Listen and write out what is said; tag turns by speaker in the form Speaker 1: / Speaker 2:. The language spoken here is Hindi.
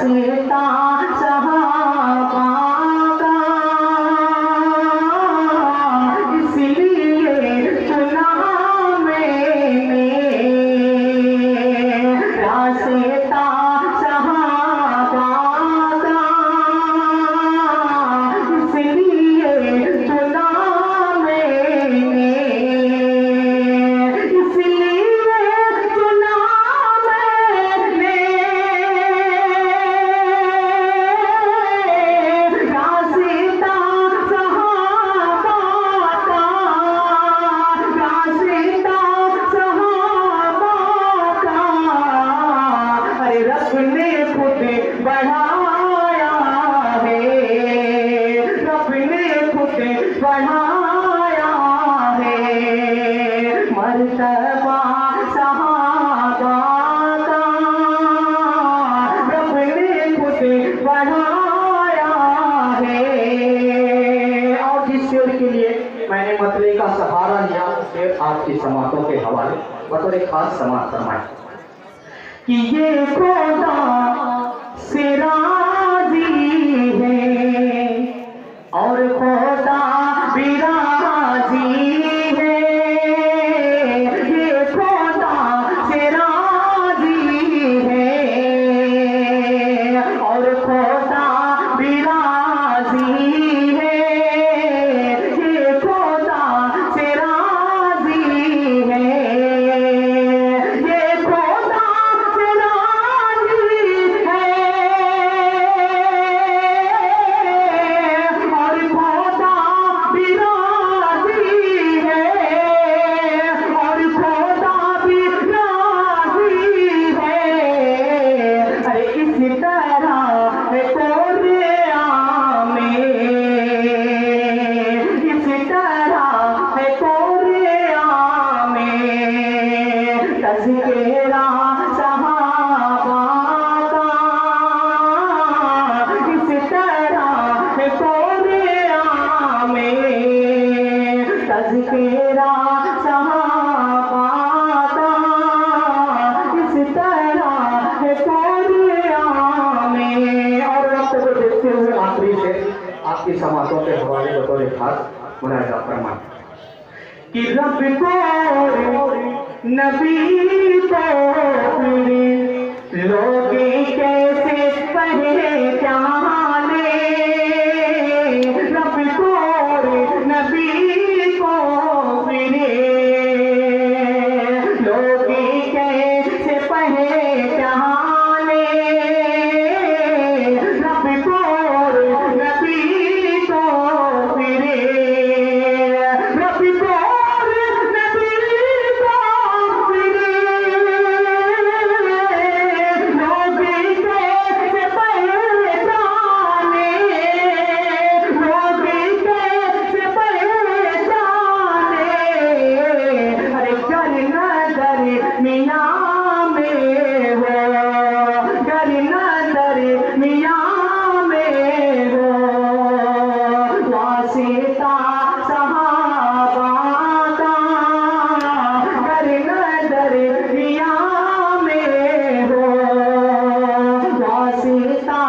Speaker 1: वास्ता सहाबा का, इसलिए चुना मैंने वास्ता सहाबा का, इसलिए चुना मैंने, इसलिए चुना मैंने रास्ता सहाबा का, रास्ता सहाबा का। अरे रब ने खुद बढ़ाया है, रब ने खुद बढ़ाया है मर्तबा सहाबा का, रब ने खुद बढ़ाया है। और जिस शेर के लिए मैंने मतले का सहारा लिया, शेर आपकी समातों के हवाले बतौर एक खास समात फरमाए कि ये खुदा से राजी है और खुदा भी राजी है, ये खुदा से राजी है और खुदा भी राजी है, ये खुदा से राजी है, ये खुदा से राजी है और खुदा भी राजी है और खुदा भी राजी है। अरे इस तरह कोरिया में, इस तरह कोरिया में तज़किरा सहाबा का, इस तरह कोरिया में तज़किरा सहाबा का, इस तरह कोरिया में। और वक्त को देखते हुए आखिरी से आपकी समातों के हवाले बतौर खास मुलाहिजा फरमाएं कि रब को नबी को लोग कैसे पहचाने, रब को नबी को लोग कैसे पहचाने, रब को नबी को रब को नबी को लोग कैसे पहचाने, लोग कैसे पहचाने। अरे गर नजर मियाँ में हो, गर नजर मियाँ में हो वास्ता सहाबा का, गर नजर मियाँ में हो वास्ता